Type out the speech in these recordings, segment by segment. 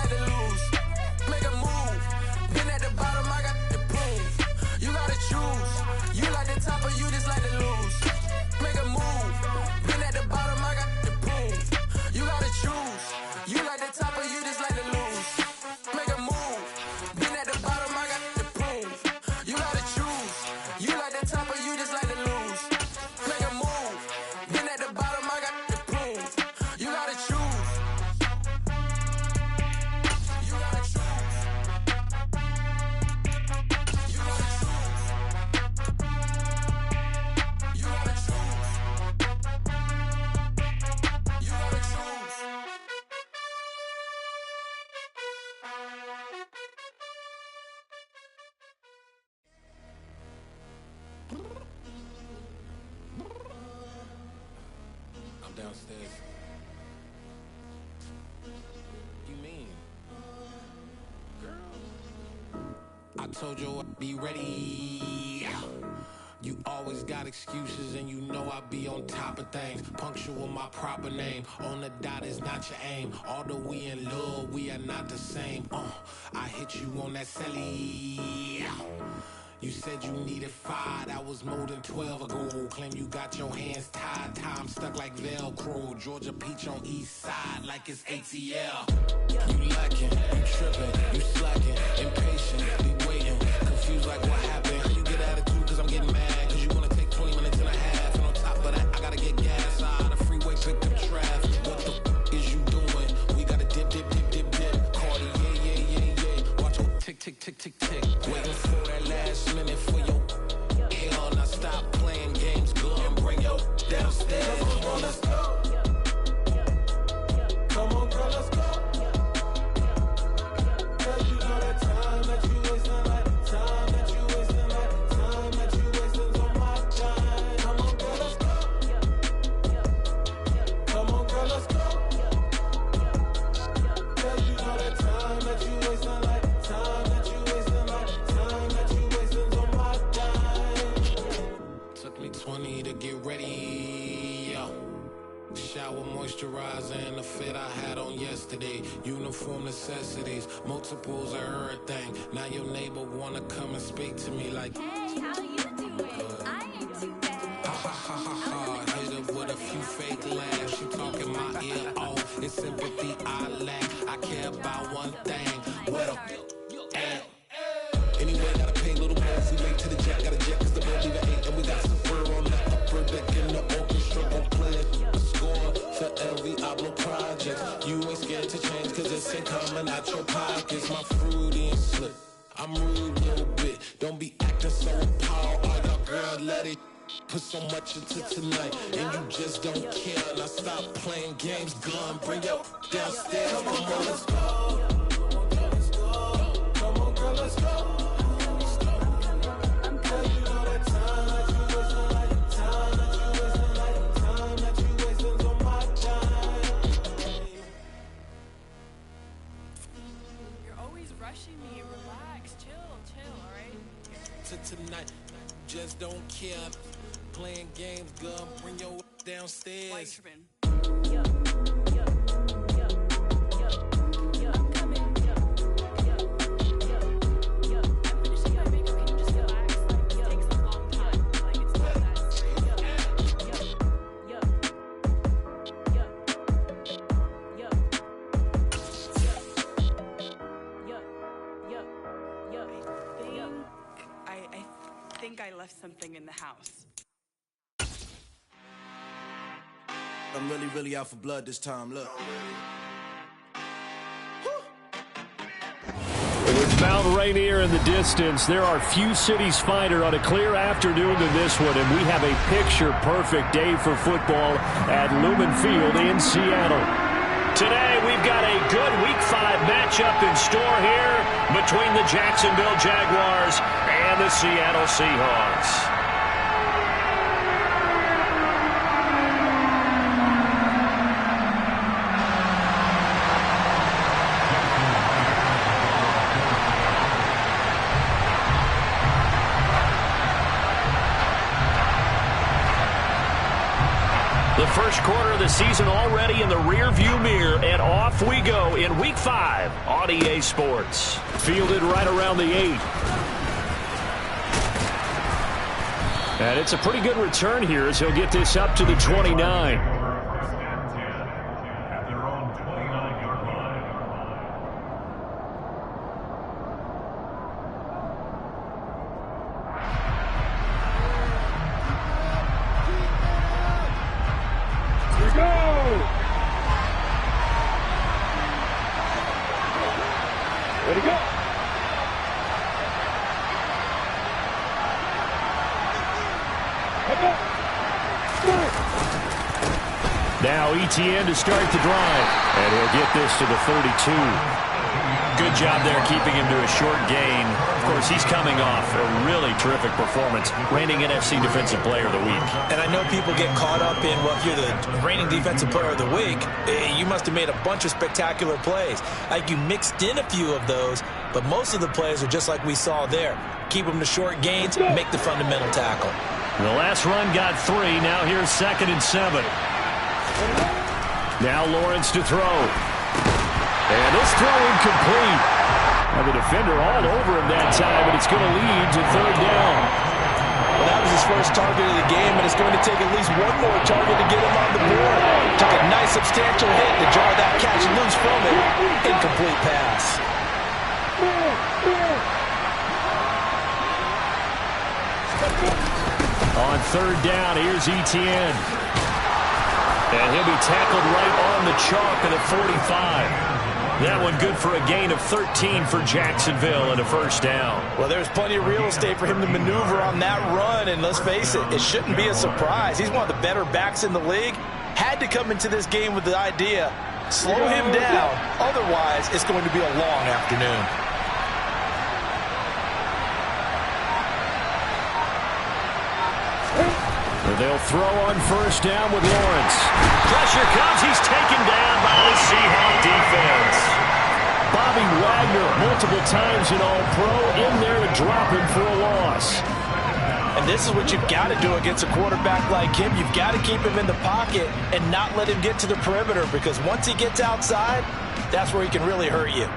like to lose. Make a move. Been at the bottom, I got the proof. You gotta choose. You like the top or you just like to lose. Make a move. Been at the bottom, I got the proof. You gotta choose. You like the top or you just like to lose. Make a move. Been at the bottom, I got the proof. You gotta choose. You like the top or you just like to lose. Make a move. Been at the bottom, I got the proof. You gotta choose. You gotta choose. You gotta choose. You gotta choose. You gotta choose. I'm downstairs. You mean? Girl. I told you I'd be ready. You always got excuses and you know I be on top of things. Punctual my proper name. On the dot is not your aim. Although we in love, we are not the same. I hit you on that celly. You said you needed 5, that was more than 12 ago. Claim you got your hands tied, time stuck like Velcro. Georgia Peach on east side like it's ATL. You lacking, you tripping, you slacking, impatient, be waiting, confused like what happened. How you get attitude cause I'm getting mad, cause you wanna take 20 minutes and a half. And on top of that, I gotta get gas out of the freeway, pick up traffic. What the is you doing? We gotta dip, dip, dip, dip, dip. Cardi, yeah. Watch your tick, tick, tick, tick, tick. Waiting for that last minute for your hell. Now stop playing games, go and bring your downstairs. Come on, let's go. Come on, girl, let's go. Cause you know that time that you wasting, like time that you wasting, like time that you wasting's on my time. Come on, girl, let's go. Come on, girl, let's go. Cause you know that time that you wasting, like time that you wasting, like time that you wasting's on my time. Took me 20 to get ready. Shower, moisturizer, and the fit I had on yesterday. Uniform necessities, multiples of everything. Now your neighbor wanna come and speak to me like, hey, how you doing? I ain't too bad. ha ha ha ha ha. Hit her with a few fake laughs. She talking my ear off. It's sympathy I lack. I care about one thing. What a at. Anyway, gotta pay a little more if we late to the jet. Got a jet cause the boat leave at 8. And we got some fur on the upper deck in the orchestra. Gon' play a score for every Oblo project. You ain't scared to change cause this ain't coming out your pockets. My fruity and slip. I'm rude a little bit. Don't be acting so appalled. All y'all girl, let it put so much into tonight. And you just don't care. Now stop playing games. Gun, bring your downstairs. Come on, girl, let's go. Come on, girl, let's go. Cause you know that time that you wasting, like time that you wasting, like time that you wasting's on my time. You're always rushing me. Relax, chill, alright? To tonight, just don't care. Playing games, gun, bring your downstairs. Why you tripping? I think I left something in the house. I'm really out for blood this time, look. With Mount Rainier in the distance, there are few cities finer on a clear afternoon than this one, and we have a picture-perfect day for football at Lumen Field in Seattle. Today, we've got a good Week 5 matchup in store here between the Jacksonville Jaguars and the Seattle Seahawks. The First quarter of the season already in the rearview mirror, and off we go in Week 5 on EA Sports. Fielded right around the 8. And it's a pretty good return here as he'll get this up to the 29. Now ETN to start the drive, and he'll get this to the 32. Good job there keeping him to a short gain. Of course, he's coming off a really terrific performance, reigning NFC Defensive Player of the Week. And I know people get caught up in, well, if you're the reigning Defensive Player of the Week, you must have made a bunch of spectacular plays. Like you mixed in a few of those, but most of the plays are just like we saw there. Keep them to short gains, make the fundamental tackle. The last run got 3. Now here's 2nd and 7. Now Lawrence to throw. And this throw incomplete. Now the defender all over him that time, but it's going to lead to 3rd down. Well, that was his first target of the game, and it's going to take at least one more target to get him on the board. Took a nice substantial hit to jar that catch loose from it. Incomplete pass. On 3rd down, here's ETN. And he'll be tackled right on the chalk at the 45. That one good for a gain of 13 for Jacksonville and a 1st down. Well, there's plenty of real estate for him to maneuver on that run, and let's face it, it shouldn't be a surprise. He's one of the better backs in the league. Had to come into this game with the idea, slow him down, otherwise it's going to be a long afternoon. They'll throw on 1st down with Lawrence. Pressure comes. He's taken down by the Seahawks defense. Bobby Wagner, multiple times in All-Pro, in there to drop him for a loss. And this is what you've got to do against a quarterback like him. You've got to keep him in the pocket and not let him get to the perimeter, because once he gets outside, that's where he can really hurt you.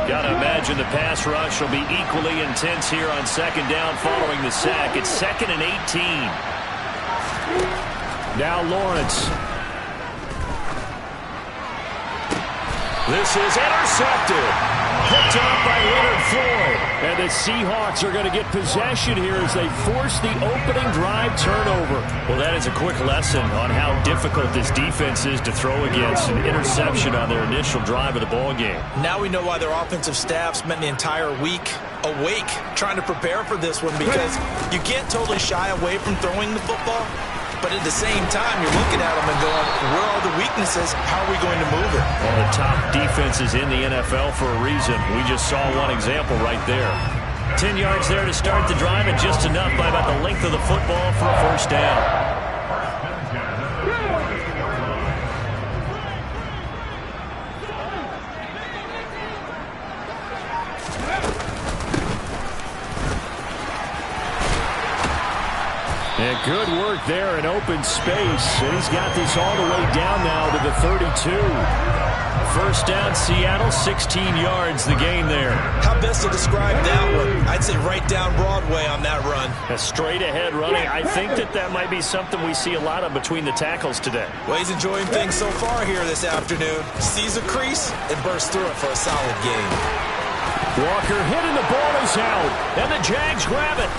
Got to imagine the pass rush will be equally intense here on 2nd down following the sack. It's 2nd and 18. Now Lawrence. This is intercepted. Picked up by Leonard Floyd. And the Seahawks are going to get possession here as they force the opening drive turnover. Well, that is a quick lesson on how difficult this defense is to throw against. An interception on their initial drive of the ball game. Now we know why their offensive staff spent the entire week awake trying to prepare for this one, because you can't totally shy away from throwing the football. But at the same time, you're looking at them and going, where are the weaknesses? How are we going to move it? Well, the top defenses in the NFL for a reason. We just saw one example right there. 10 yards there to start the drive, and just enough by about the length of the football for a 1st down. And good work there in open space. And he's got this all the way down now to the 32. 1st down, Seattle, 16 yards, the gain there. How best to describe that one? I'd say right down Broadway on that run. A straight-ahead running. I think that might be something we see a lot of between the tackles today. Well, he's enjoying things so far here this afternoon. Sees a crease and bursts through it for a solid gain. Walker hit and the ball is out. And the Jags grab it.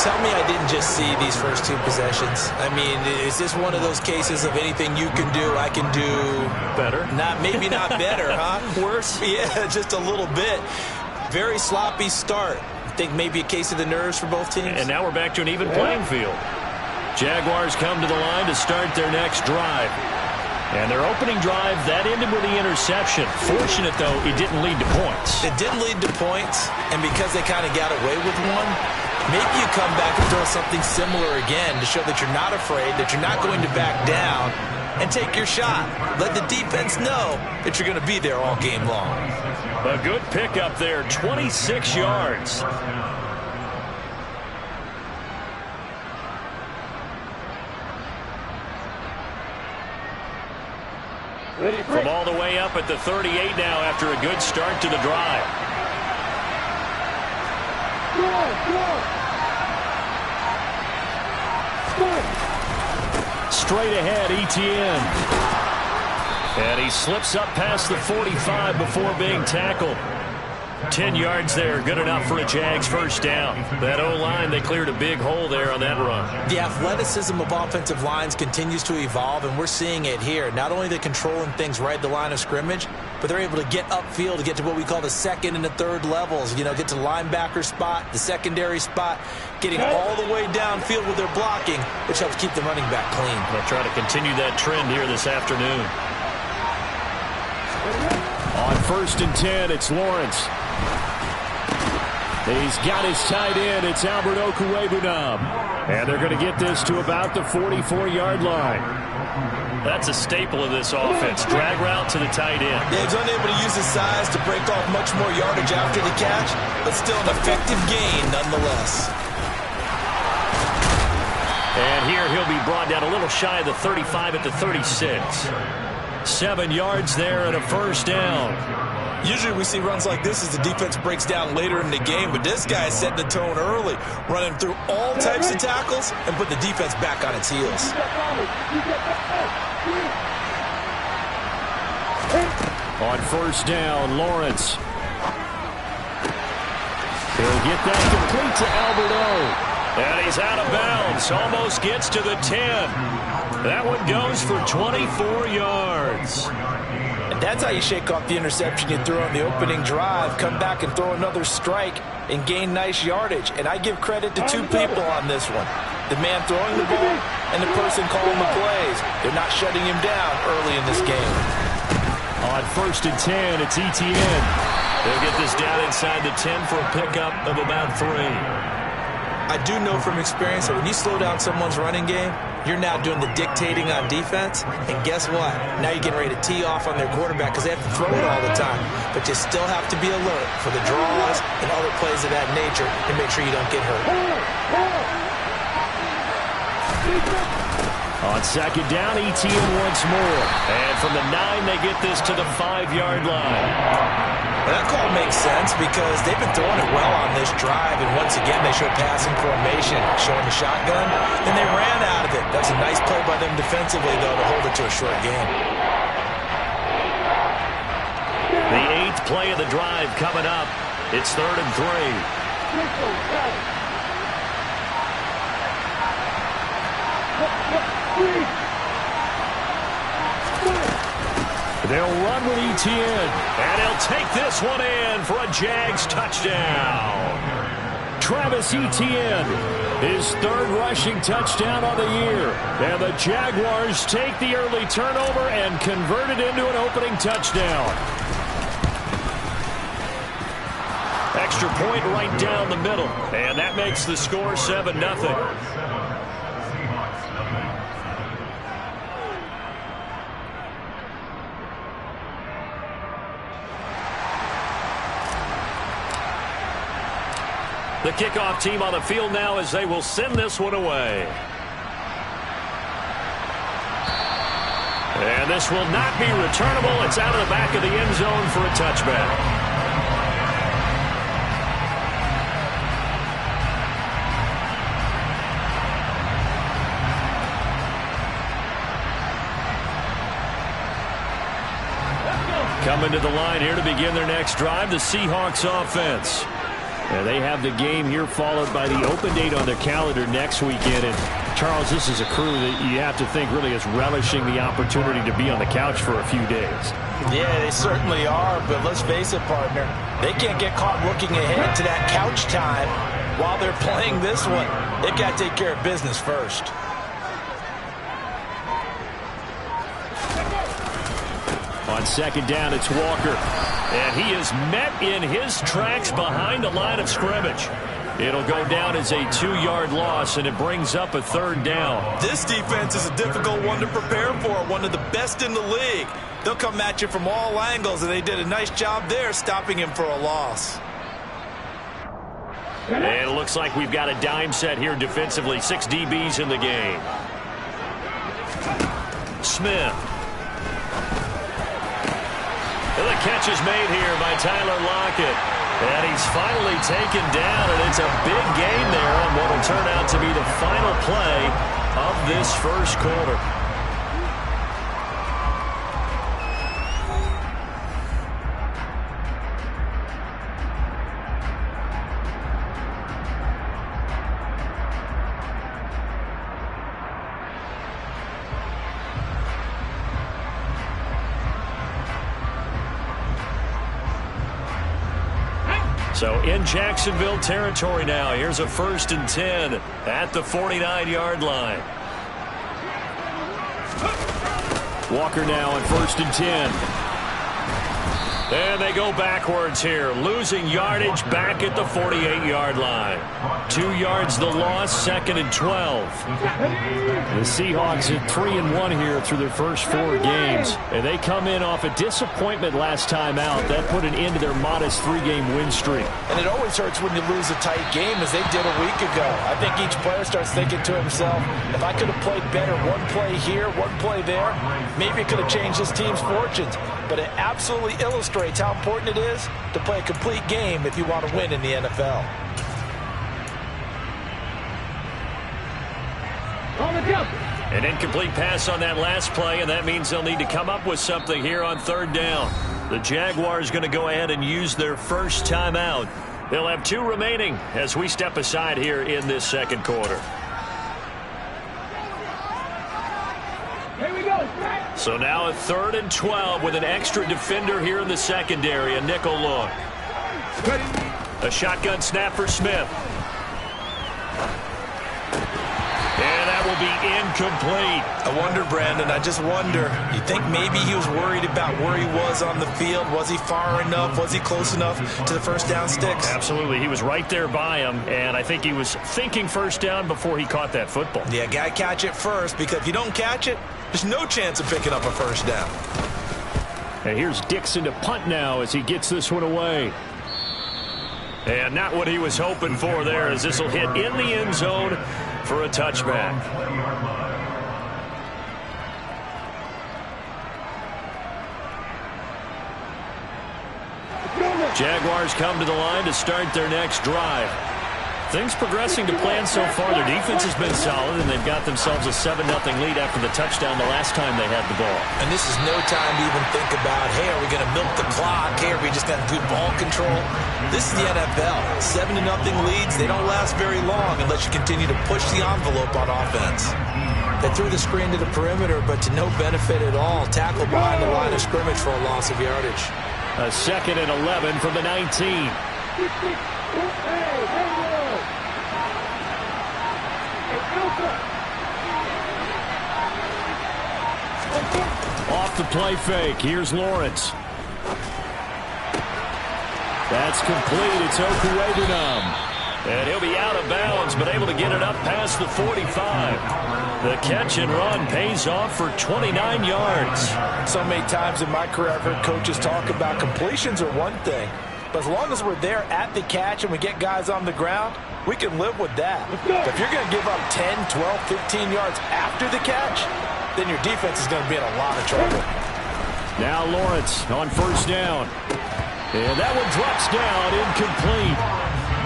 Tell me I didn't just see these first 2 possessions. I mean, is this one of those cases of anything you can do, I can do better? Maybe not better, huh? Worse? Yeah, just a little bit. Very sloppy start. I think maybe a case of the nerves for both teams. And now we're back to an even playing field. Jaguars come to the line to start their next drive. And their opening drive, that ended with the interception. Fortunate, though, it didn't lead to points. It didn't lead to points, and because they kind of got away with one, maybe you come back and throw something similar again to show that you're not afraid, that you're not going to back down, and take your shot. Let the defense know that you're going to be there all game long. A good pickup there, 26 yards. From all the way up at the 38 now after a good start to the drive. Straight ahead, Etienne. And he slips up past the 45 before being tackled. 10 yards there, good enough for a Jags first down. That O-line, they cleared a big hole there on that run. The athleticism of offensive lines continues to evolve, and we're seeing it here. Not only are they controlling things right at the line of scrimmage, but they're able to get upfield to get to what we call the second and the third levels. You know, get to the linebacker spot, the secondary spot, getting all the way downfield with their blocking, which helps keep the running back clean. They'll try to continue that trend here this afternoon. On 1st and 10, it's Lawrence. He's got his tight end. It's Albert Okwuegbunam. And they're going to get this to about the 44-yard line. That's a staple of this offense. Drag route to the tight end. Yeah, he's unable to use his size to break off much more yardage after the catch, but still an effective gain nonetheless. And here he'll be brought down a little shy of the 35 at the 36. 7 yards there and a first down. Usually we see runs like this as the defense breaks down later in the game, but this guy is setting the tone early, running through all types of tackles and put the defense back on its heels. On first down, Lawrence. He'll get that complete to Albert O. And he's out of bounds. Almost gets to the 10. That one goes for 24 yards. And that's how you shake off the interception you threw on the opening drive. Come back and throw another strike and gain nice yardage. And I give credit to two people on this one. The man throwing the ball and the person calling the plays. They're not shutting him down early in this game. On 1st and 10, it's Etienne. They'll get this down inside the 10 for a pickup of about 3. I do know from experience that when you slow down someone's running game, you're now doing the dictating on defense. And guess what? Now you're getting ready to tee off on their quarterback because they have to throw it all the time. But you still have to be alert for the draws and other plays of that nature and make sure you don't get hurt. On 2nd down, Etienne once more. And from the 9, they get this to the 5-yard line. Well, that call makes sense because they've been throwing it well on this drive, and once again they showed passing formation, showing the shotgun, and they ran out of it. That's a nice play by them defensively, though, to hold it to a short gain. The 8th play of the drive coming up. It's 3rd and 3. They'll run with Etienne, and he'll take this one in for a Jags touchdown. Travis Etienne, his 3rd rushing touchdown of the year. And the Jaguars take the early turnover and convert it into an opening touchdown. Extra point right down the middle, and that makes the score 7-0. The kickoff team on the field now as they will send this one away. And this will not be returnable. It's out of the back of the end zone for a touchback. Coming to the line here to begin their next drive, the Seahawks offense. And they have the game here followed by the open date on their calendar next weekend. And Charles, this is a crew that you have to think really is relishing the opportunity to be on the couch for a few days. Yeah, they certainly are, but let's face it, partner. They can't get caught looking ahead to that couch time while they're playing this one. They've got to take care of business first. On 2nd down, it's Walker. And he is met in his tracks behind the line of scrimmage. It'll go down as a 2-yard loss, and it brings up a 3rd down. This defense is a difficult one to prepare for, one of the best in the league. They'll come at you from all angles, and they did a nice job there stopping him for a loss. And it looks like we've got a dime set here defensively. 6 DBs in the game. Smith. The catch is made here by Tyler Lockett. And he's finally taken down, and it's a big gain there on what will turn out to be the final play of this first quarter. So in Jacksonville territory now. Here's a 1st and 10 at the 49-yard line. Walker now on 1st and 10. And they go backwards here, losing yardage back at the 48-yard line. 2 yards the loss, 2nd and 12. The Seahawks at 3-1 here through their first 4 games. And they come in off a disappointment last time out. That put an end to their modest 3-game win streak. And it always hurts when you lose a tight game, as they did a week ago. I think each player starts thinking to himself, if I could have played better one play here, one play there, maybe it could have changed this team's fortunes. But it absolutely illustrates how important it is to play a complete game if you want to win in the NFL. An incomplete pass on that last play, and that means they'll need to come up with something here on 3rd down. The Jaguars going to go ahead and use their first timeout. They'll have 2 remaining as we step aside here in this second quarter. So now a 3rd and 12 with an extra defender here in the secondary, a nickel look. A shotgun snap for Smith. And that will be incomplete. I wonder, Brandon, I just wonder, you think maybe he was worried about where he was on the field? Was he far enough? Was he close enough to the first down sticks? Absolutely. He was right there by him, and I think he was thinking first down before he caught that football. Yeah, got to catch it first, because if you don't catch it, there's no chance of picking up a first down. And here's Dixon to punt now as he gets this one away. And not what he was hoping for there, as this will hit in the end zone for a touchback. Jaguars come to the line to start their next drive. Things progressing to plan so far. Their defense has been solid, and they've got themselves a 7-0 lead after the touchdown the last time they had the ball. And this is no time to even think about, hey, are we going to milk the clock? Hey, are we just going to do ball control? This is the NFL. 7-0 leads, they don't last very long unless you continue to push the envelope on offense. They threw the screen to the perimeter, but to no benefit at all. Tackle behind the line of scrimmage for a loss of yardage. A 2nd and 11 from the 19. Off the play fake. Here's Lawrence. That's complete. It's Okuwebunam. And he'll be out of bounds, but able to get it up past the 45. The catch and run pays off for 29 yards. So many times in my career, I've heard coaches talk about completions are one thing, but as long as we're there at the catch and we get guys on the ground, we can live with that. But if you're going to give up 10, 12, 15 yards after the catch, then your defense is going to be in a lot of trouble. Now Lawrence on 1st down. And that one drops down, incomplete.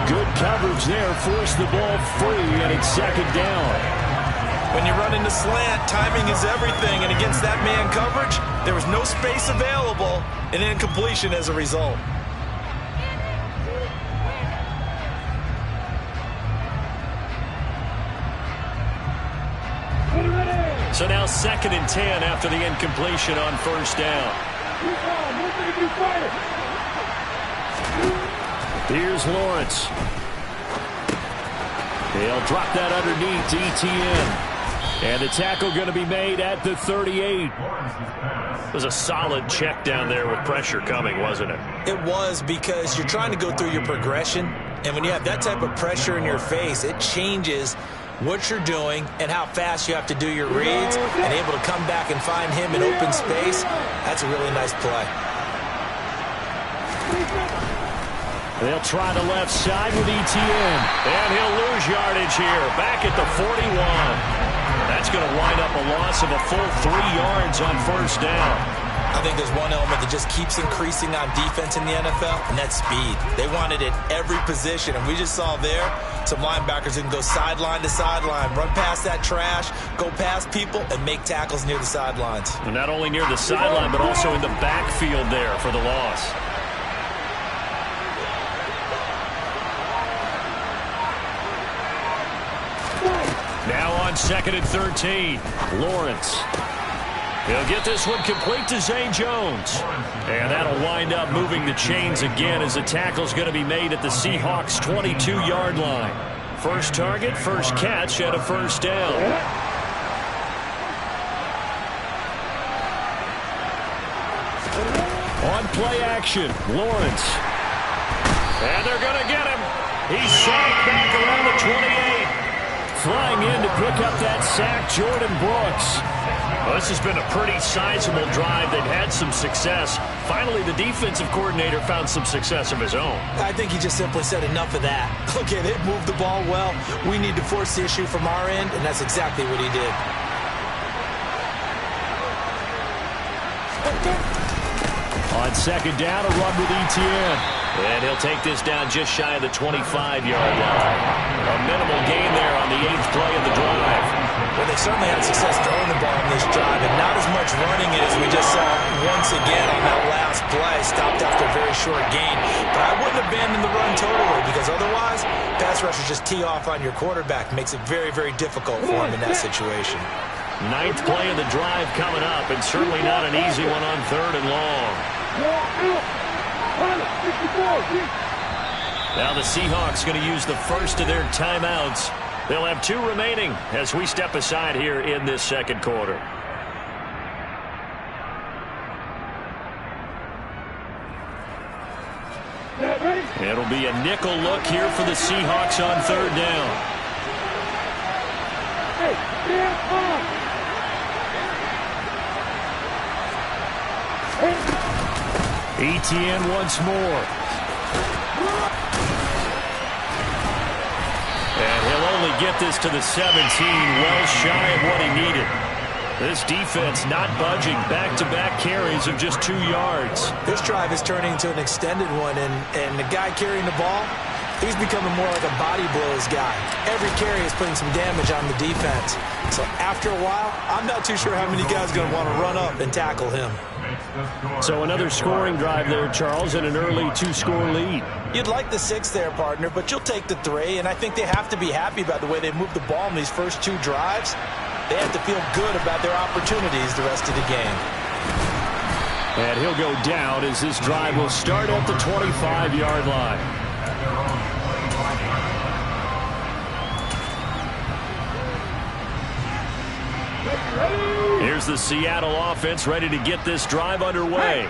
Good coverage there, forced the ball free, and it's 2nd down. When you run into slant, timing is everything, and against that man coverage, there was no space available, and incompletion as a result. So now 2nd and 10 after the incompletion on 1st down. Here's Lawrence. He'll drop that underneath to ETN. And the tackle going to be made at the 38. It was a solid check down there with pressure coming, wasn't it? It was, because you're trying to go through your progression, and when you have that type of pressure in your face, it changes what you're doing and how fast you have to do your reads, and able to come back and find him in open space. That's a really nice play. They'll try the left side with ETN. And he'll lose yardage here, back at the 41. That's going to wind up a loss of a full 3 yards on 1st down. I think there's one element that just keeps increasing on defense in the NFL, and that's speed. They want it at every position, and we just saw there some linebackers who can go sideline to sideline, run past that trash, go past people, and make tackles near the sidelines. And not only near the sideline, but also in the backfield there for the loss. Now on 2nd and 13, Lawrence. He'll get this one complete to Zay Jones. And that'll wind up moving the chains again as the tackle's going to be made at the Seahawks' 22-yard line. First target, first catch, and a first down. On play action, Lawrence. And they're going to get him. He's sacked back around the 28. Flying in to pick up that sack, Jordan Brooks. Well, this has been a pretty sizable drive. They've had some success. Finally, the defensive coordinator found some success of his own. I think he just simply said enough of that. Okay, they've moved the ball well. We need to force the issue from our end, and that's exactly what he did. On 2nd down, a run with Etienne. And he'll take this down just shy of the 25-yard line. A minimal gain there on the 8th play of the drive. Well, they certainly had success throwing the ball in this drive, and not as much running it as we just saw once again on that last play. Stopped after a very short gain. But I wouldn't abandon the run totally, because otherwise, pass rushers just tee off on your quarterback. Makes it very, very difficult for him in that situation. 9th play of the drive coming up, and certainly not an easy one on 3rd and long. Now the Seahawks going to use the first of their timeouts. They'll have 2 remaining as we step aside here in this second quarter. It'll be a nickel look here for the Seahawks on 3rd down. Etienne once more. And he'll only get this to the 17, well shy of what he needed. This defense not budging. Back-to-back carries of just 2 yards. This drive is turning into an extended one, and the guy carrying the ball, he's becoming more like a body blows guy. Every carry is putting some damage on the defense. So after a while, I'm not too sure how many guys are going to want to run up and tackle him. So another scoring drive there, Charles, and an early 2-score lead. You'd like the 6 there, partner, but you'll take the 3, and I think they have to be happy about the way they moved the ball in these first 2 drives. They have to feel good about their opportunities the rest of the game. And he'll go down as this drive will start at the 25-yard line. Here's the Seattle offense ready to get this drive underway.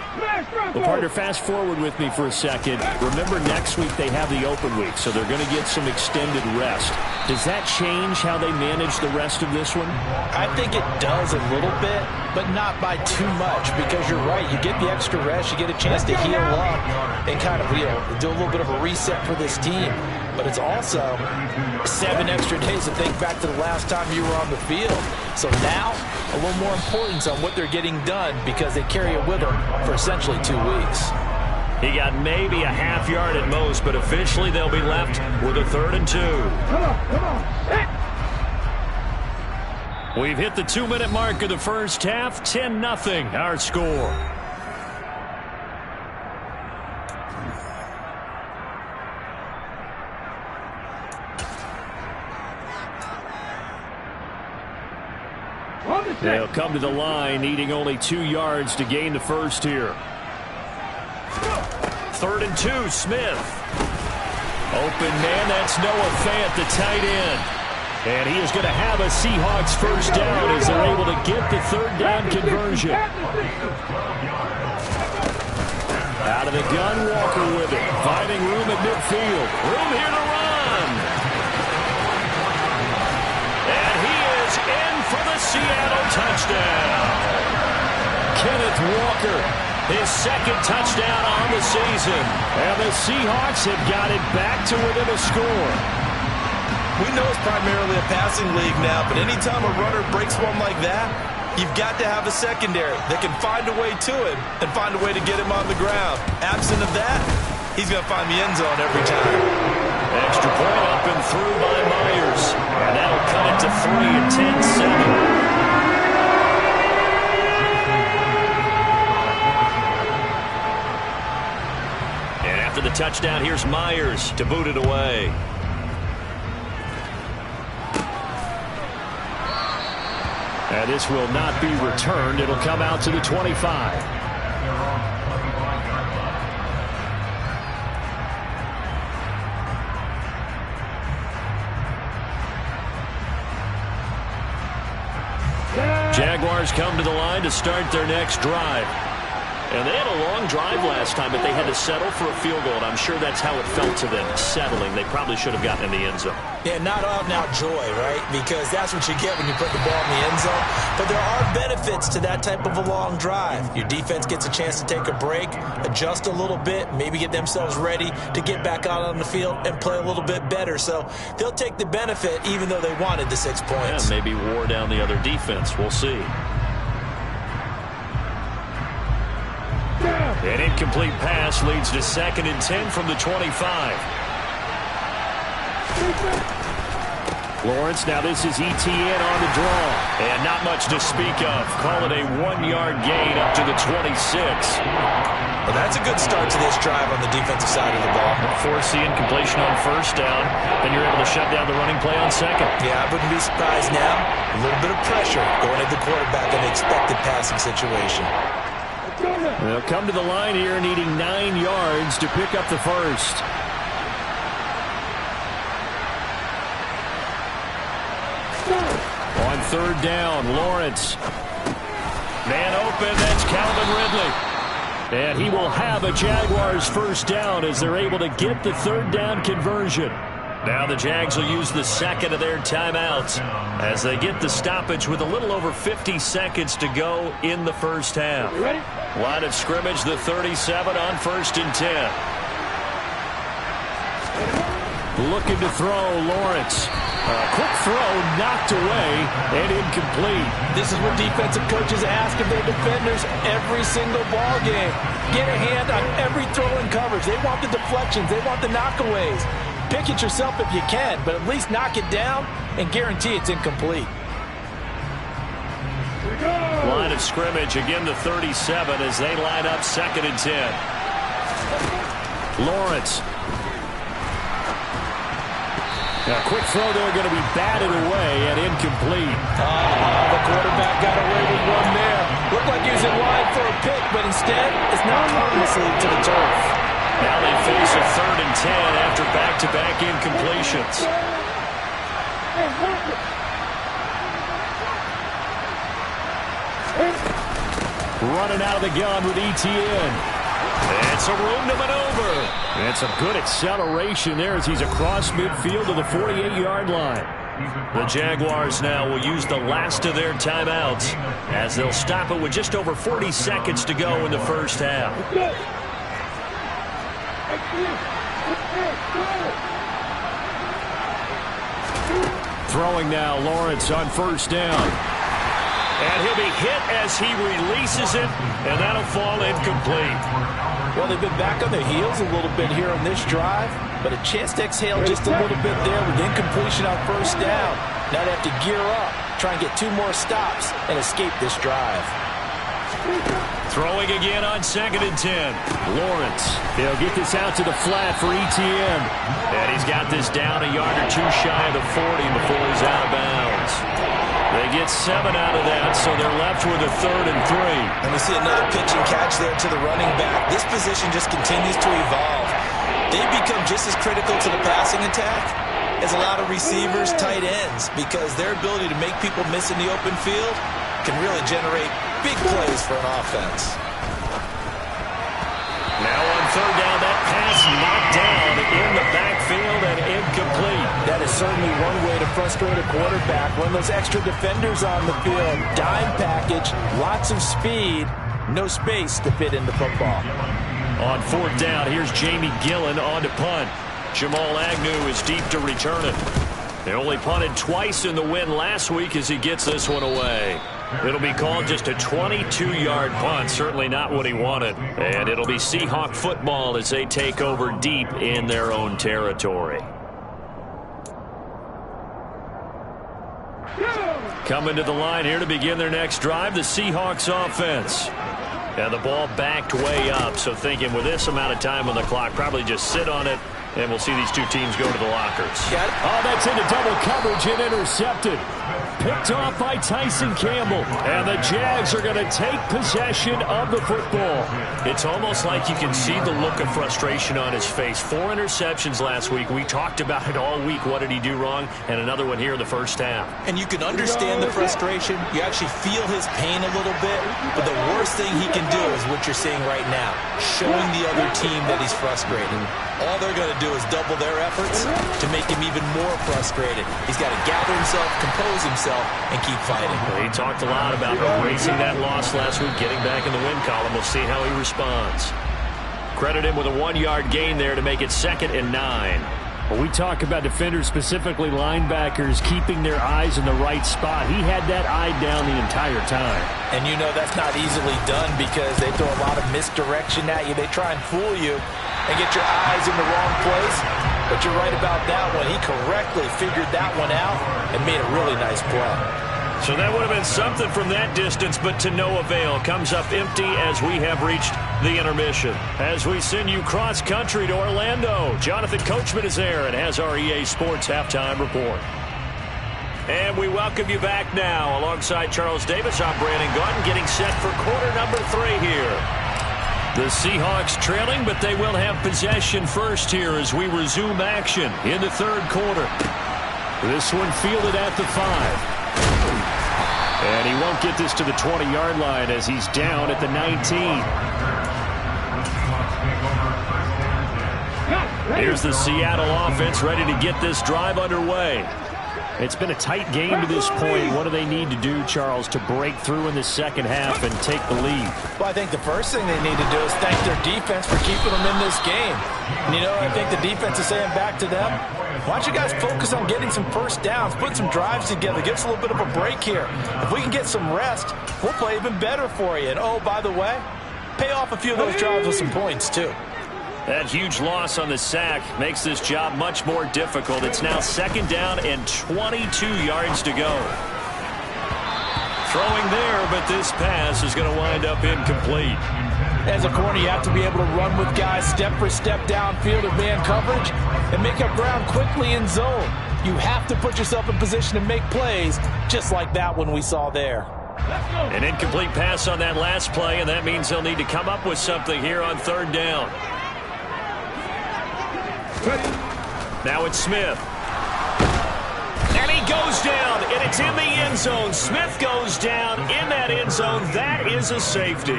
Well, partner, fast forward with me for a second. Remember, next week they have the open week, so they're going to get some extended rest. Does that change how they manage the rest of this one? I think it does a little bit, but not by too much, because you're right. You get the extra rest, you get a chance to heal up and kind of do a little bit of a reset for this team. But it's also 7 extra days to think back to the last time you were on the field. So now, a little more importance on what they're getting done, because they carry it with them for essentially 2 weeks. He got maybe a half yard at most, but officially they'll be left with a 3rd and 2. We've hit the 2-minute mark of the first half. 10-0 our score. They'll come to the line, needing only 2 yards to gain the first here. 3rd and 2, Smith. Open man, that's Noah Fant, the tight end. And he is going to have a Seahawks first down as they're able to get the 3rd down conversion. Out of the gun, Walker with it. Finding room at midfield. Room here to run. And he is in for the Seattle touchdown. Kenneth Walker, his 2nd touchdown on the season. And the Seahawks have got it back to within a score. We know it's primarily a passing league now, but anytime a runner breaks one like that, You've got to have a secondary that can find a way to him and find a way to get him on the ground. Absent of that, he's going to find the end zone every time. Extra point up and through by Myers. And that'll cut it to 3 at 10-7. After the touchdown, here's Myers to boot it away. And this will not be returned. It'll come out to the 25. Jaguars come to the line to start their next drive. And they had a long drive last time, but they had to settle for a field goal. And I'm sure that's how it felt to them, settling. They probably should have gotten in the end zone. Yeah, not out-and-out joy, right? Because that's what you get when you put the ball in the end zone. But there are benefits to that type of a long drive. Your defense gets a chance to take a break, adjust a little bit, maybe get themselves ready to get back out on the field and play a little bit better. So they'll take the benefit even though they wanted the 6 points. Yeah, maybe wore down the other defense. We'll see. An incomplete pass leads to 2nd and 10 from the 25. Lawrence, now this is ETN on the draw. And not much to speak of. Call it a 1-yard gain up to the 26. Well, that's a good start to this drive on the defensive side of the ball. Force the incompletion on 1st down, and you're able to shut down the running play on 2nd. Yeah, I wouldn't be surprised now. A little bit of pressure going at the quarterback in the expected passing situation. They'll come to the line here needing 9 yards to pick up the first. On 3rd down, Lawrence. Man open, that's Calvin Ridley. And he will have a Jaguars first down as they're able to get the 3rd down conversion. Now the Jags will use the 2nd of their timeouts as they get the stoppage with a little over 50 seconds to go in the first half. Line of scrimmage, the 37 on 1st and 10. Looking to throw, Lawrence. A quick throw, knocked away, and incomplete. This is what defensive coaches ask of their defenders every single ball game. Get a hand on every throw in coverage. They want the deflections. They want the knockaways. Pick it yourself if you can, but at least knock it down and guarantee it's incomplete. Line of scrimmage, again the 37 as they line up 2nd and 10. Lawrence. A quick throw there going to be batted away and incomplete. The quarterback got away with one there. Looked like he was in line for a pick, but instead it's not harmlessly to the turf. Now they face a 3rd and 10 after back-to-back incompletions. Running out of the gun with ETN. It's a room to maneuver. And some good acceleration there as he's across midfield to the 48-yard line. The Jaguars now will use the last of their timeouts as they'll stop it with just over 40 seconds to go in the first half. Throwing now, Lawrence on 1st down. And he'll be hit as he releases it, and that'll fall incomplete. Well, they've been back on their heels a little bit here on this drive, but a chance to exhale just a little bit there with incompletion on 1st down. Now they have to gear up, try and get 2 more stops, and escape this drive. Throwing again on 2nd and 10. Lawrence. He'll get this out to the flat for ETN. And he's got this down a yard or 2 shy of the 40 before he's out of bounds. They get 7 out of that, so they're left with a 3rd and 3. And we see another pitch and catch there to the running back. This position just continues to evolve. They've become just as critical to the passing attack as a lot of receivers, tight ends, because their ability to make people miss in the open field can really generate big plays for an offense. Now on 3rd down, that pass knocked down in the backfield and incomplete. That is certainly one way to frustrate a quarterback. Run those extra defenders on the field. Dime package, lots of speed, no space to fit in the football. On 4th down, here's Jamie Gillen on to punt. Jamal Agnew is deep to return it. They only punted twice in the win last week as he gets this one away. It'll be called just a 22-yard punt. Certainly not what he wanted. And it'll be Seahawk football as they take over deep in their own territory. Coming to the line here to begin their next drive, the Seahawks offense. And the ball backed way up, so thinking with this amount of time on the clock, probably just sit on it, and we'll see these two teams go to the lockers. Oh, that's into double coverage and intercepted. Picked off by Tyson Campbell. And the Jags are going to take possession of the football. It's almost like you can see the look of frustration on his face. 4 interceptions last week. We talked about it all week. What did he do wrong? And another one here in the first half. And you can understand the frustration. You actually feel his pain a little bit. But the worst thing he can do is what you're seeing right now, showing the other team that he's frustrated. All they're going to do is double their efforts to make him even more frustrated. He's got to gather himself, compose himself, and keep fighting. He talked a lot about erasing that loss last week, getting back in the win column. We'll see how he responds. Credit him with a 1-yard gain there to make it 2nd and 9. Well, we talk about defenders, specifically linebackers, keeping their eyes in the right spot. He had that eye down the entire time. And you know that's not easily done because they throw a lot of misdirection at you. They try and fool you and get your eyes in the wrong place. But you're right about that one. He correctly figured that one out and made a really nice play. So that would have been something from that distance, but to no avail. Comes up empty as we have reached the intermission. As we send you cross-country to Orlando, Jonathan Coachman is there and has our EA Sports Halftime Report. And we welcome you back now. Alongside Charles Davis, I'm Brandon Gautin, getting set for quarter number 3 here. The Seahawks trailing, but they will have possession first here as we resume action in the 3rd quarter. This one fielded at the 5. And he won't get this to the 20-yard line as he's down at the 19. Here's the Seattle offense ready to get this drive underway. It's been a tight game to this point. What do they need to do, Charles, to break through in the second half and take the lead? Well, I think the first thing they need to do is thank their defense for keeping them in this game. And, you know, I think the defense is saying back to them, why don't you guys focus on getting some first downs, put some drives together, give us a little bit of a break here. If we can get some rest, we'll play even better for you. And, oh, by the way, pay off a few of those drives with some points, too. That huge loss on the sack makes this job much more difficult. It's now 2nd down and 22 yards to go. Throwing there, but this pass is going to wind up incomplete. As a corner, you have to be able to run with guys step for step downfield of man coverage and make up ground quickly in zone. You have to put yourself in position to make plays just like that one we saw there. An incomplete pass on that last play, and that means they'll need to come up with something here on 3rd down. Now it's Smith. And he goes down, and it's in the end zone. Smith goes down in that end zone. That is a safety.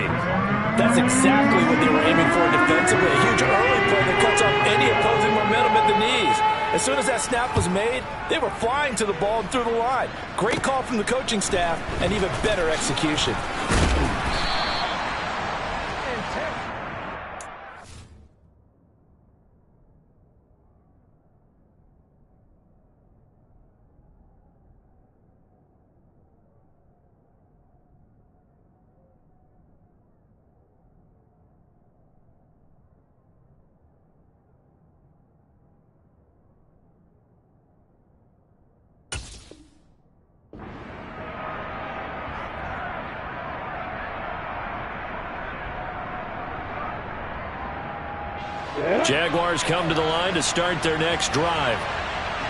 That's exactly what they were aiming for defensively. A huge early play that cuts off any opposing momentum at the knees. As soon as that snap was made, they were flying to the ball and through the line. Great call from the coaching staff and even better execution. Jaguars come to the line to start their next drive.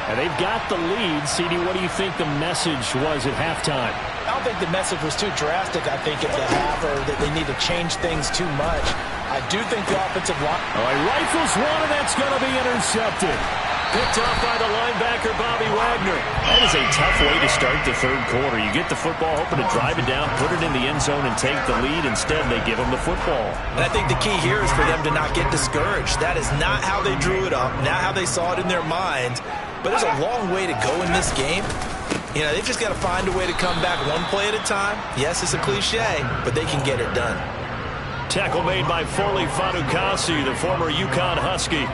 And they've got the lead. CD, what do you think the message was at halftime? I don't think the message was too drastic, I think, at the half, or that they need to change things too much. I do think the offensive line... Oh, he rifles one, and that's going to be intercepted. Picked off by the linebacker, Bobby Wagner. That is a tough way to start the 3rd quarter. You get the football, hoping to drive it down, put it in the end zone, and take the lead. Instead, they give them the football. And I think the key here is for them to not get discouraged. That is not how they drew it up, not how they saw it in their minds. But there's a long way to go in this game. You know, they've just got to find a way to come back one play at a time. Yes, it's a cliche, but they can get it done. Tackle made by Foley Fatukasi, the former UConn Husky.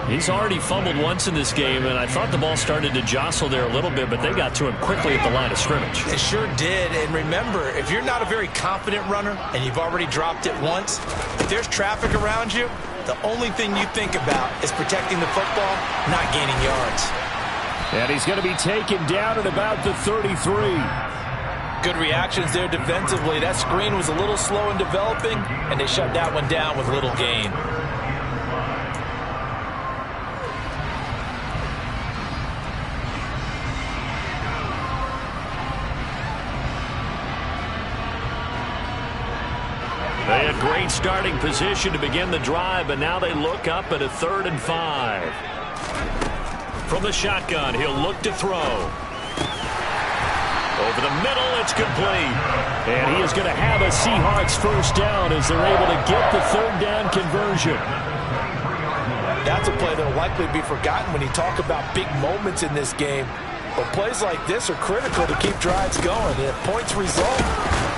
He's already fumbled once in this game, and I thought the ball started to jostle there a little bit, but they got to him quickly at the line of scrimmage. It sure did. And remember, if you're not a very confident runner and you've already dropped it once, if there's traffic around you, the only thing you think about is protecting the football, not gaining yards. And he's going to be taken down at about the 33. Good reactions there defensively. That screen was a little slow in developing, and they shut that one down with little gain. They had great starting position to begin the drive, but now they look up at a 3rd and 5. From the shotgun, he'll look to throw. Over the middle, it's complete. And he is going to have a Seahawks first down as they're able to get the 3rd down conversion. That's a play that will likely be forgotten when you talk about big moments in this game. But plays like this are critical to keep drives going. And if points result,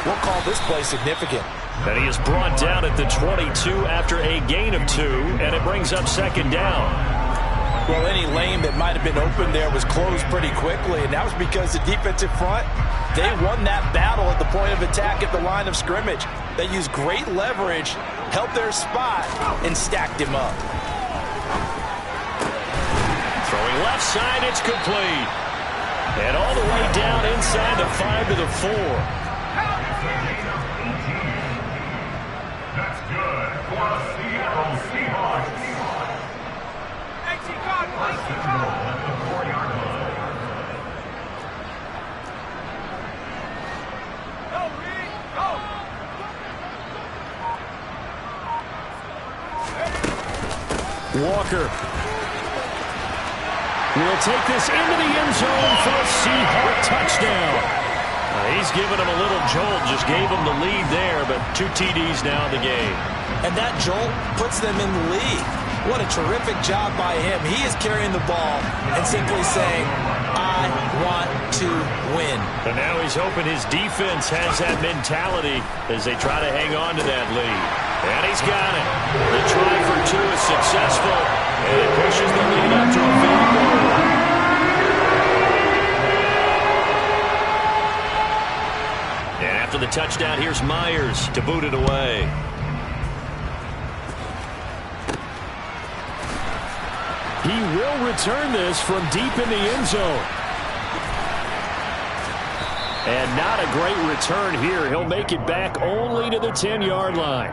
we'll call this play significant. And he is brought down at the 22 after a gain of 2, and it brings up 2nd down. Well, any lane that might have been open there was closed pretty quickly, and that was because the defensive front, they won that battle at the point of attack at the line of scrimmage. They used great leverage, helped their spot, and stacked him up. Throwing left side, it's complete. And all the way down inside the 5 to the 4. That's good for the Seattle Seahawks. First and goal at the 4-yard line. Go, Reed, go! Walker will take this into the end zone for a Seahawk touchdown. He's given him a little jolt, just gave him the lead there, but 2 TDs now in the game. And that jolt puts them in the lead. What a terrific job by him. He is carrying the ball and simply saying, I want to win. And now he's hoping his defense has that mentality as they try to hang on to that lead. And he's got it. The try for 2 is successful, and it pushes the lead up to a field goal. And after the touchdown, here's Myers to boot it away. He will return this from deep in the end zone. And not a great return here. He'll make it back only to the 10-yard line.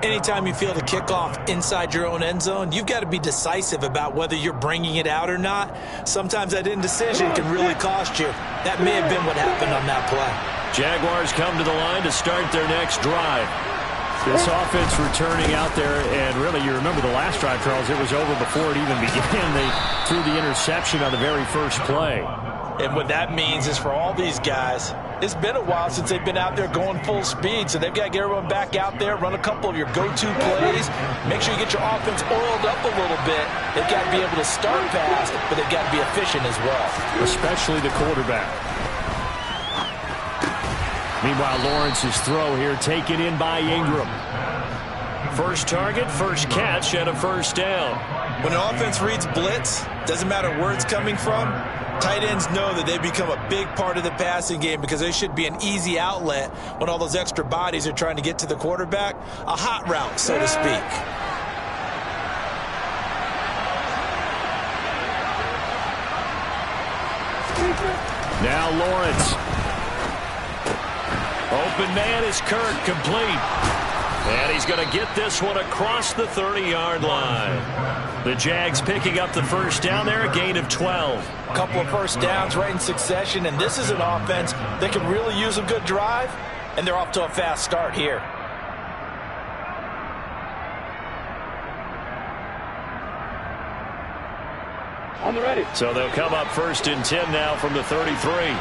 Anytime you feel the kickoff inside your own end zone, you've got to be decisive about whether you're bringing it out or not. Sometimes that indecision can really cost you. That may have been what happened on that play. Jaguars come to the line to start their next drive. This offense returning out there, and really, you remember the last drive, Charles, it was over before it even began. They threw the interception on the very first play. And what that means is for all these guys, it's been a while since they've been out there going full speed, so they've got to get everyone back out there, run a couple of your go-to plays, make sure you get your offense oiled up a little bit. They've got to be able to start fast, but they've got to be efficient as well. Especially the quarterback. Meanwhile, Lawrence's throw here taken in by Ingram. First target, first catch, and a first down. When an offense reads blitz, doesn't matter where it's coming from, tight ends know that they become a big part of the passing game because they should be an easy outlet when all those extra bodies are trying to get to the quarterback. A hot route, so to speak. Now Lawrence. Open man is Kirk, complete. And he's going to get this one across the 30-yard line. The Jags picking up the first down there, a gain of 12. A couple of first downs right in succession, and this is an offense that can really use a good drive, and they're off to a fast start here. On the ready. So they'll come up first and 10 now from the 33.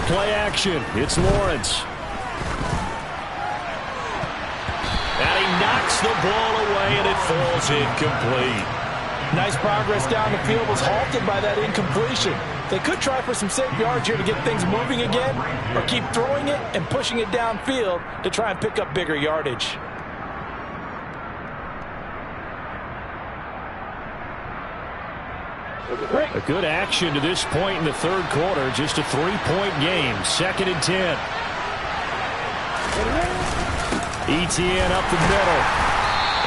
Play action. It's Lawrence. And he knocks the ball away, and it falls incomplete. Nice progress down the field was halted by that incompletion. They could try for some safe yards here to get things moving again, or keep throwing it and pushing it downfield to try and pick up bigger yardage. A good action to this point in the third quarter. Just a 3-point game. 2nd and 10. Etienne up the middle.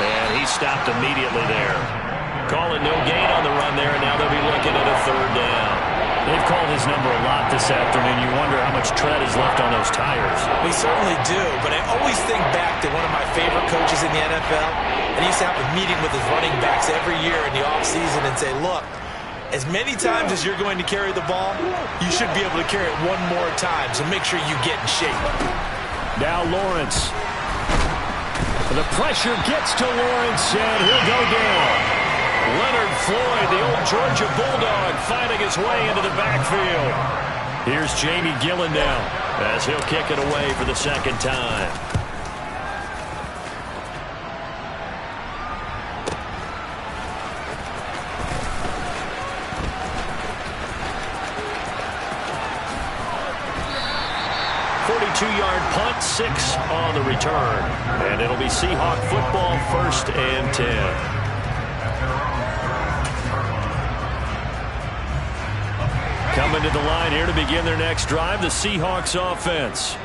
And he stopped immediately there. Calling no gain on the run there, and now they'll be looking at a 3rd down. They've called his number a lot this afternoon. You wonder how much tread is left on those tires. We certainly do, but I always think back to one of my favorite coaches in the NFL. And he used to have a meeting with his running backs every year in the offseason and say, look, as many times as you're going to carry the ball, you should be able to carry it one more time, so make sure you get in shape. Now Lawrence. The pressure gets to Lawrence, and he'll go down. Leonard Floyd, the old Georgia Bulldog, finding his way into the backfield. Here's Jamie Gillen now, as he'll kick it away for the 2nd time. Two-yard punt, 6 on the return. And it'll be Seahawk football, 1st and 10. Coming to the line here to begin their next drive, the Seahawks offense.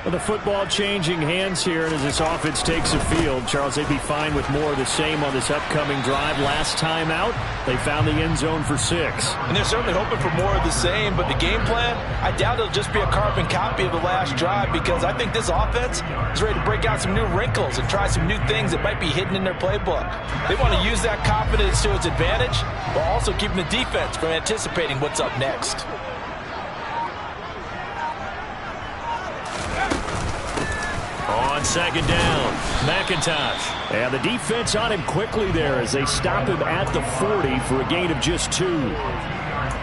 Well, the football changing hands here, and as this offense takes the field, Charles, they'd be fine with more of the same on this upcoming drive. Last time out, they found the end zone for 6. And they're certainly hoping for more of the same, but the game plan, I doubt it'll just be a carbon copy of the last drive, because I think this offense is ready to break out some new wrinkles and try some new things that might be hidden in their playbook. They want to use that confidence to its advantage, while also keeping the defense from anticipating what's up next. On 2nd down, McIntosh. And the defense on him quickly there as they stop him at the 40 for a gain of just 2.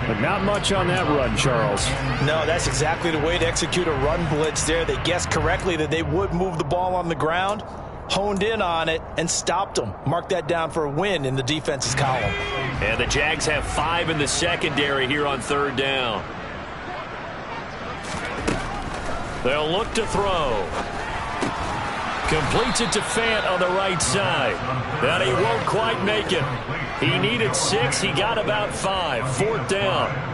But not much on that run, Charles. No, that's exactly the way to execute a run blitz there. They guessed correctly that they would move the ball on the ground, honed in on it, and stopped them. Mark that down for a win in the defense's column. And the Jags have 5 in the secondary here on 3rd down. They'll look to throw. Completes it to Fant on the right side. But he won't quite make it. He needed 6. He got about 5. 4th down.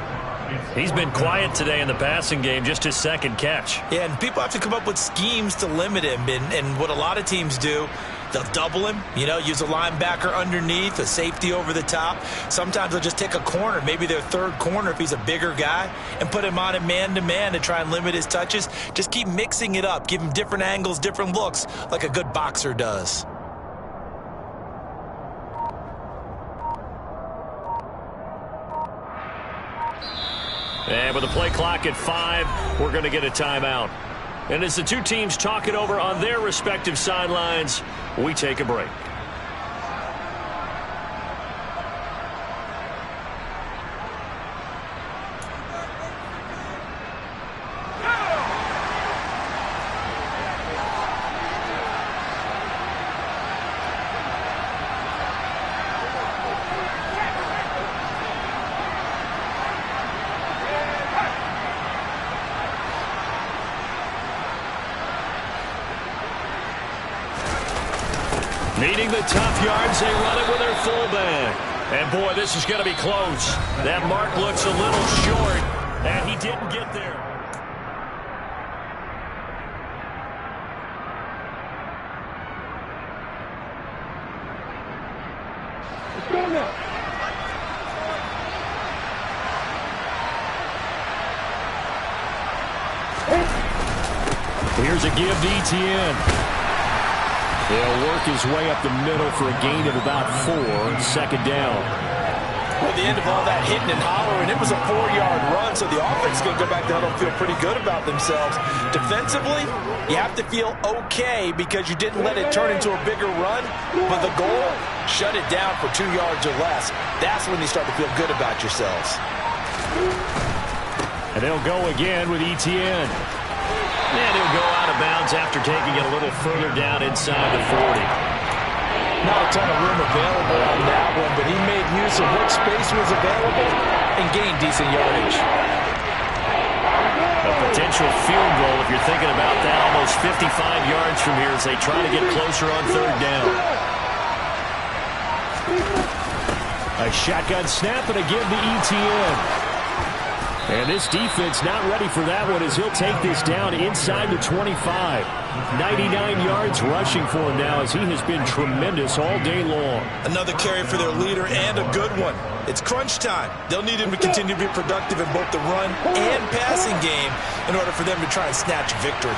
He's been quiet today in the passing game, just his 2nd catch. Yeah, and people have to come up with schemes to limit him. And what a lot of teams do, they'll double him, use a linebacker underneath, a safety over the top. Sometimes they'll just take a corner, maybe their 3rd corner if he's a bigger guy, and put him on a man-to-man to try and limit his touches. Just keep mixing it up. Give him different angles, different looks, like a good boxer does. And with the play clock at 5, we're going to get a timeout. And as the two teams talk it over on their respective sidelines, we take a break. Needing the tough yards, they run it with their fullback. And boy, this is going to be close. That mark looks a little short, and he didn't get there. Let's go now. Here's a give to Etienne. He'll work his way up the middle for a gain of about 4. 2nd down. Well, at the end of all that hitting and hollering, it was a 4-yard run, so the offense is going to go back down and feel pretty good about themselves. Defensively, you have to feel okay because you didn't let it turn into a bigger run, but the goal, shut it down for 2 yards or less. That's when you start to feel good about yourselves. And they'll go again with Etienne. And he'll go out of bounds after taking it a little further down inside the 40. Not a ton of room available on that one, but he made use of what space was available and gained decent yardage. A potential field goal, if you're thinking about that, almost 55 yards from here as they try to get closer on third down. A shotgun snap and a give to ETN. And this defense not ready for that one as he'll take this down inside the 25. 99 yards rushing for him now as he has been tremendous all day long. Another carry for their leader and a good one. It's crunch time. They'll need him to continue to be productive in both the run and passing game in order for them to try and snatch victory.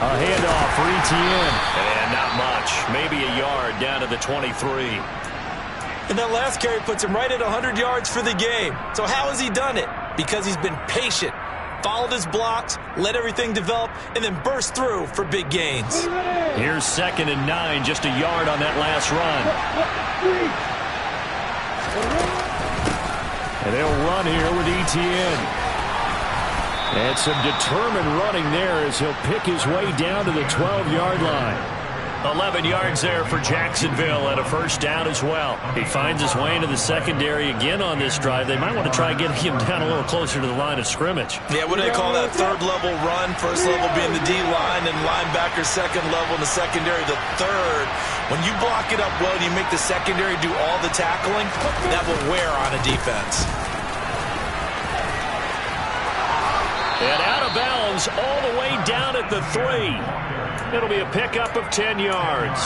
A handoff for ETN. And not much. Maybe a yard down to the 23. And that last carry puts him right at 100 yards for the game. So how has he done it? Because he's been patient, followed his blocks, let everything develop, and then burst through for big gains. Here's 2nd and 9, just a yard on that last run. And they'll run here with ETN. And some determined running there as he'll pick his way down to the 12-yard line. 11 yards there for Jacksonville and a first down as well. He finds his way into the secondary again on this drive. They might want to try getting him down a little closer to the line of scrimmage. Yeah, what do they call that? Third level run. First level being the D-line and linebacker second level and the secondary the third. When you block it up well and you make the secondary do all the tackling, that will wear on a defense. And out of bounds all the way down at the 3. It'll be a pickup of 10 yards.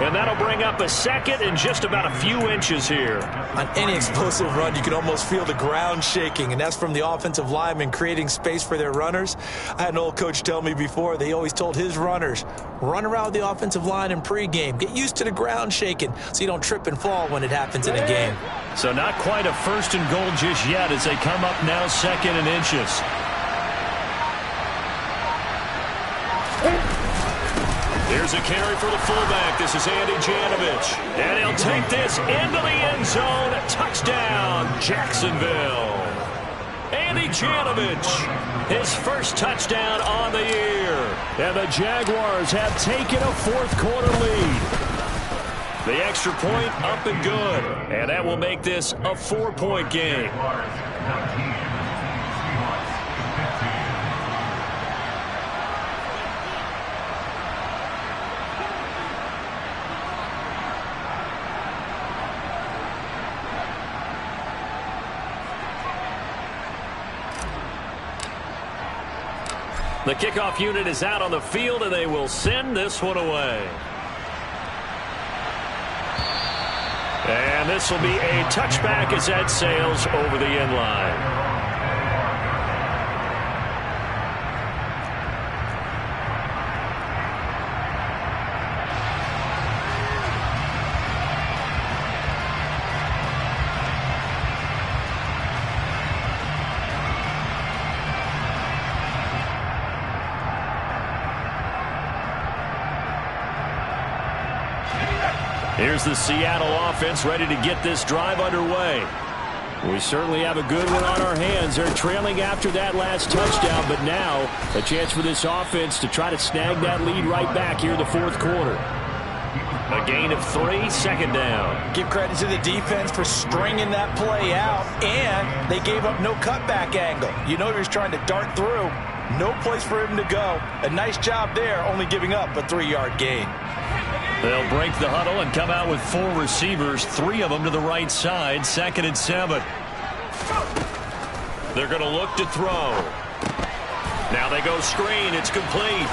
And that'll bring up a second and just about a few inches here. On any explosive run, you can almost feel the ground shaking, and that's from the offensive linemen creating space for their runners. I had an old coach tell me before, they always told his runners, run around the offensive line in pregame. Get used to the ground shaking so you don't trip and fall when it happens in a game. So not quite a 1st and goal just yet as they come up now 2nd and inches. Here's a carry for the fullback. This is Andy Janovich. And he'll take this into the end zone. Touchdown, Jacksonville. Andy Janovich, his first touchdown on the year. And the Jaguars have taken a fourth-quarter lead. The extra point up and good. And that will make this a 4-point game. The kickoff unit is out on the field, and they will send this one away. And this will be a touchback as that sails over the end line. Here's the Seattle offense ready to get this drive underway. We certainly have a good one on our hands. They're trailing after that last touchdown, but now a chance for this offense to try to snag that lead right back here in the fourth quarter. A gain of 3, 2nd down. Give credit to the defense for stringing that play out, and they gave up no cutback angle. You know he was trying to dart through. No place for him to go. A nice job there, only giving up a 3-yard gain. They'll break the huddle and come out with 4 receivers, 3 of them to the right side, 2nd and 7. They're going to look to throw. Now they go screen. It's complete.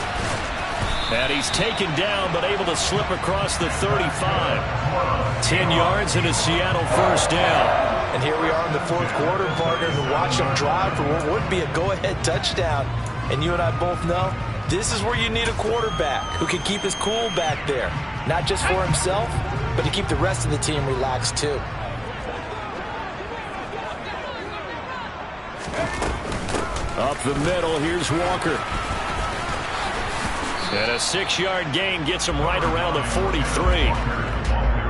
And he's taken down but able to slip across the 35. 10 yards and a Seattle first down. And here we are in the fourth quarter, partner, to watch them drive for what would be a go-ahead touchdown. And you and I both know this is where you need a quarterback who can keep his cool back there. Not just for himself, but to keep the rest of the team relaxed too. Up the middle, here's Walker. And a 6-yard gain gets him right around the 43.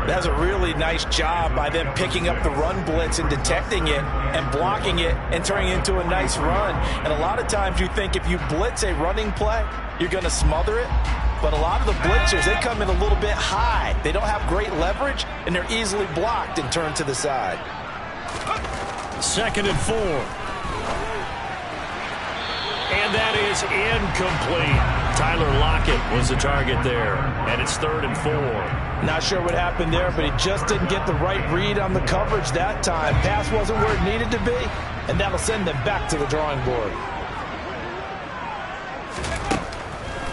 That's a really nice job by them picking up the run blitz and detecting it and blocking it and turning it into a nice run. And a lot of times you think if you blitz a running play, you're going to smother it. But a lot of the blitzers, they come in a little bit high. They don't have great leverage, and they're easily blocked and turned to the side. 2nd and 4. And that is incomplete. Tyler Lockett was the target there, and it's 3rd and 4. Not sure what happened there, but he just didn't get the right read on the coverage that time. Pass wasn't where it needed to be, and that'll send them back to the drawing board.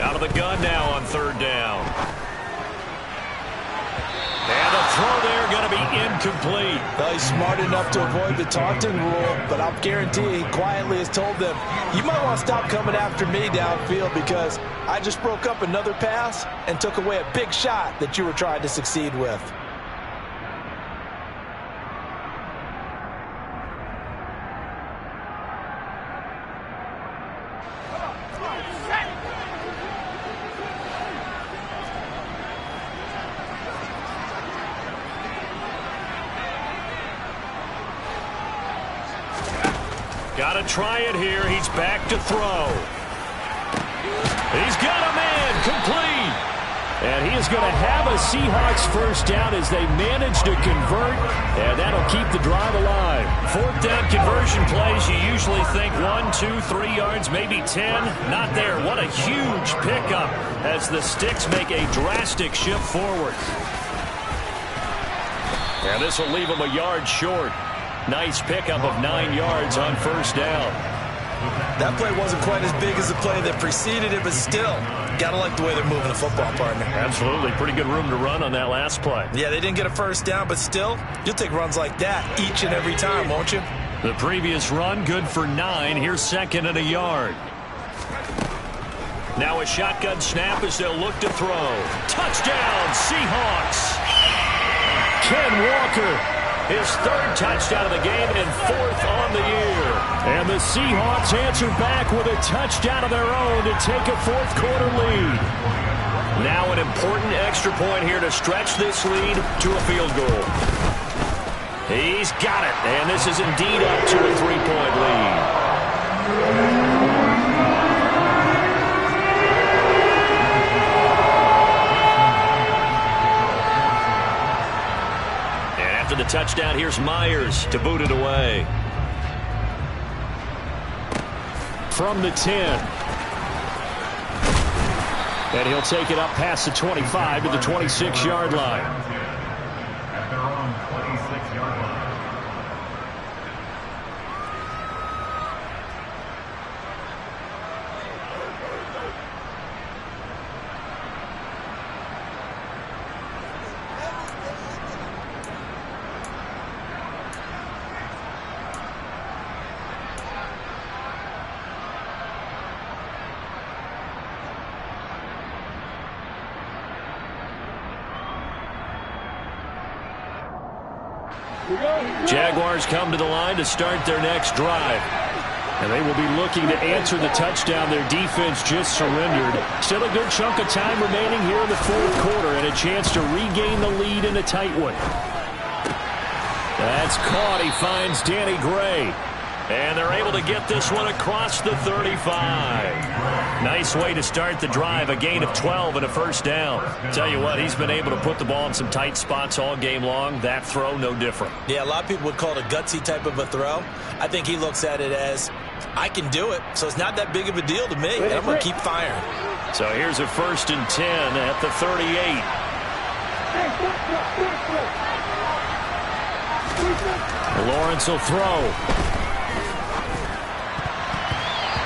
Out of the gun now on 3rd down. And the throw there going to be incomplete. Well, he's smart enough to avoid the taunting rule, but I'll guarantee he quietly has told them, you might want to stop coming after me downfield because I just broke up another pass and took away a big shot that you were trying to succeed with. Got to try it here. He's back to throw. He's got a man complete. And he is going to have a Seahawks first down as they manage to convert. And that'll keep the drive alive. 4th down conversion plays, you usually think 1, 2, 3 yards, maybe 10. Not there. What a huge pickup as the Sticks make a drastic shift forward. And this will leave him a yard short. Nice pickup of 9 yards on 1st down. That play wasn't quite as big as the play that preceded it, but still, got to like the way they're moving the football, partner. Absolutely. Pretty good room to run on that last play. Yeah, they didn't get a first down, but still, you'll take runs like that each and every time, won't you? The previous run, good for 9. Here's 2nd and a yard. Now a shotgun snap as they'll look to throw. Touchdown, Seahawks! Ken Walker. His 3rd touchdown of the game and 4th on the year. And the Seahawks answer back with a touchdown of their own to take a 4th quarter lead. Now an important extra point here to stretch this lead to a field goal. He's got it, and this is indeed up to a 3-point lead. The touchdown, here's Myers to boot it away. From the 10. And he'll take it up past the 25 to the 26-yard line. At their own 26-yard line. Jaguars come to the line to start their next drive. And they will be looking to answer the touchdown their defense just surrendered. Still a good chunk of time remaining here in the 4th quarter and a chance to regain the lead in a tight one. That's caught. He finds Danny Gray. And they're able to get this one across the 35. Nice way to start the drive. A gain of 12 and a first down. Tell you what, he's been able to put the ball in some tight spots all game long. That throw, no different. Yeah, a lot of people would call it a gutsy type of a throw. I think he looks at it as, I can do it, so it's not that big of a deal to me. And I'm going to keep firing. So here's a 1st and 10 at the 38. Lawrence will throw.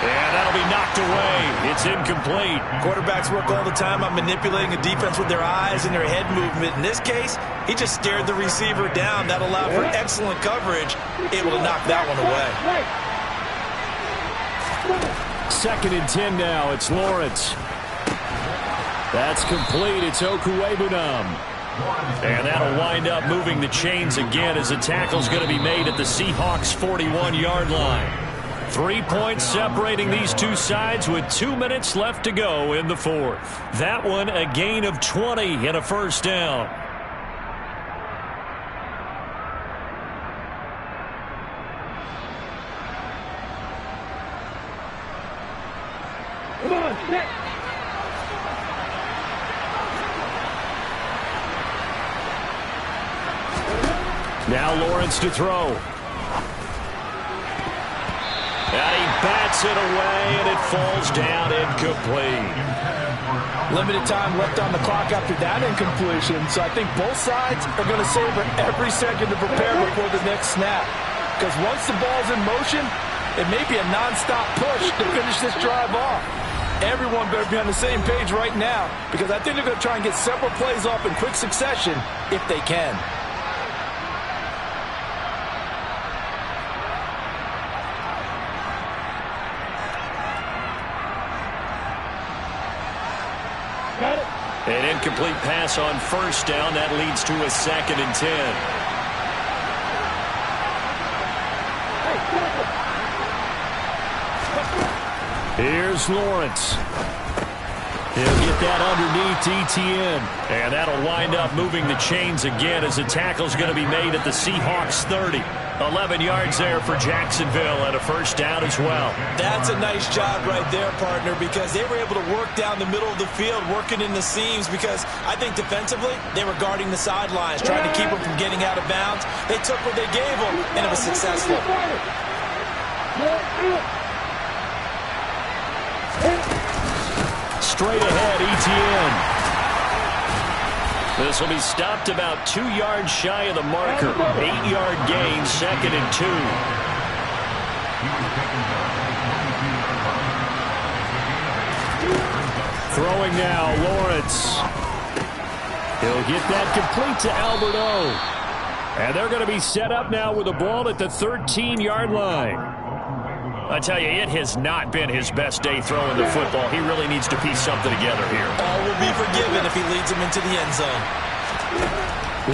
And that'll be knocked away. It's incomplete. Quarterbacks work all the time on manipulating a defense with their eyes and their head movement. In this case, he just stared the receiver down. That allowed for excellent coverage, able to knock that one away. 2nd and 10 now. It's Lawrence. That's complete. It's Okuwebunam. And that'll wind up moving the chains again as the tackle's going to be made at the Seahawks 41-yard line. 3 points separating these two sides with 2 minutes left to go in the 4th. That one a gain of 20 and a first down. Now Lawrence to throw. And he bats it away, and it falls down incomplete. Limited time left on the clock after that incompletion, so I think both sides are going to savor every second to prepare before the next snap. Because once the ball's in motion, it may be a non-stop push to finish this drive off. Everyone better be on the same page right now, because I think they're going to try and get several plays off in quick succession if they can. An incomplete pass on first down. That leads to a 2nd and 10. Here's Lawrence. He'll get that underneath ETN. And that'll wind up moving the chains again as the tackle's going to be made at the Seahawks 30. 11 yards there for Jacksonville and a first down as well. That's a nice job right there, partner, because they were able to work down the middle of the field, working in the seams, because I think defensively they were guarding the sidelines, trying to keep them from getting out of bounds. They took what they gave them, and it was successful. Straight ahead, ETN. This will be stopped about 2 yards shy of the marker. 8-yard gain, 2nd and 2. Throwing now, Lawrence. He'll get that complete to Albert O. And they're going to be set up now with the ball at the 13-yard line. I tell you, it has not been his best day throwing the football. He really needs to piece something together here. All will be forgiven if he leads him into the end zone.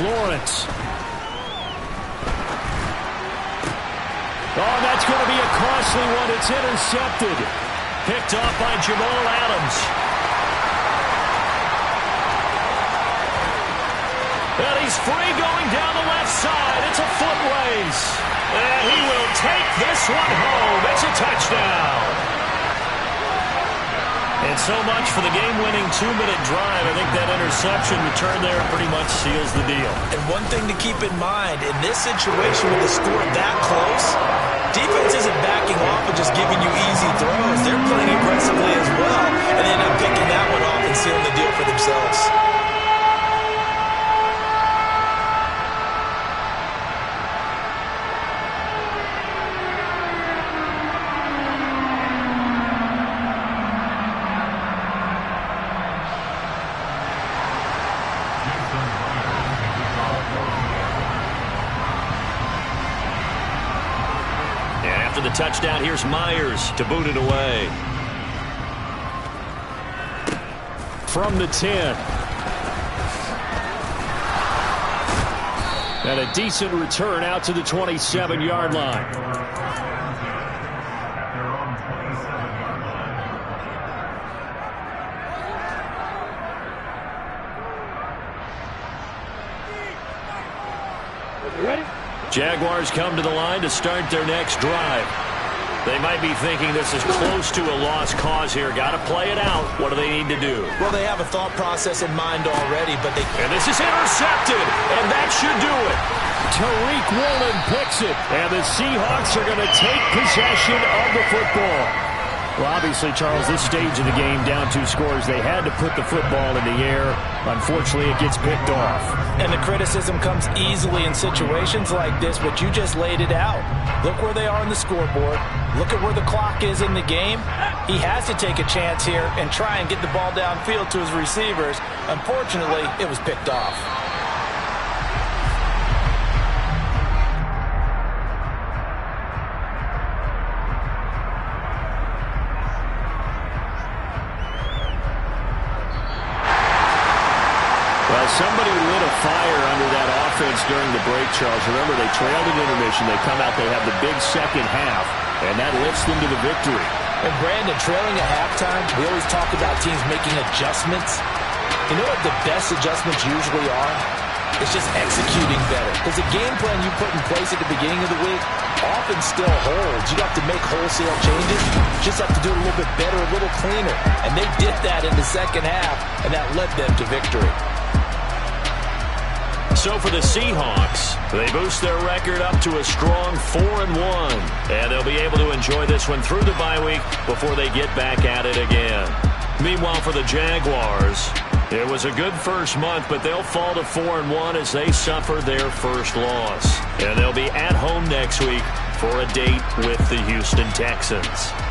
Lawrence. Oh, that's going to be a costly one. It's intercepted. Picked off by Jamal Adams. And he's free going down the left side. It's a foot race. And he will take this one home. It's a touchdown. And so much for the game-winning 2-minute drive. I think that interception return there pretty much seals the deal. And one thing to keep in mind, in this situation with the score that close, defense isn't backing off and just giving you easy throws. They're playing aggressively as well, and they end up picking that one off and sealing the deal for themselves. The touchdown, here's Myers to boot it away. From the 10. And a decent return out to the 27-yard line. Jaguars come to the line to start their next drive. They might be thinking this is close to a lost cause here. Got to play it out. What do they need to do? Well, they have a thought process in mind already, but they... And this is intercepted, and that should do it. Tariq Woolen picks it, and the Seahawks are going to take possession of the football. Well, obviously, Charles, this stage of the game, down 2 scores, they had to put the football in the air. Unfortunately, it gets picked off. And the criticism comes easily in situations like this, but you just laid it out. Look where they are on the scoreboard. Look at where the clock is in the game. He has to take a chance here and try and get the ball downfield to his receivers. Unfortunately, it was picked off. Somebody lit a fire under that offense during the break, Charles. Remember, they trailed at intermission. They come out, they have the big second half, and that lifts them to the victory. And Brandon, trailing at halftime, we always talk about teams making adjustments. You know what the best adjustments usually are? It's just executing better. Because the game plan you put in place at the beginning of the week often still holds. You don't have to make wholesale changes. You just have to do it a little bit better, a little cleaner. And they did that in the second half, and that led them to victory. So for the Seahawks, they boost their record up to a strong 4-1. And they'll be able to enjoy this one through the bye week before they get back at it again. Meanwhile, for the Jaguars, it was a good first month, but they'll fall to 4-1 as they suffer their first loss. And they'll be at home next week for a date with the Houston Texans.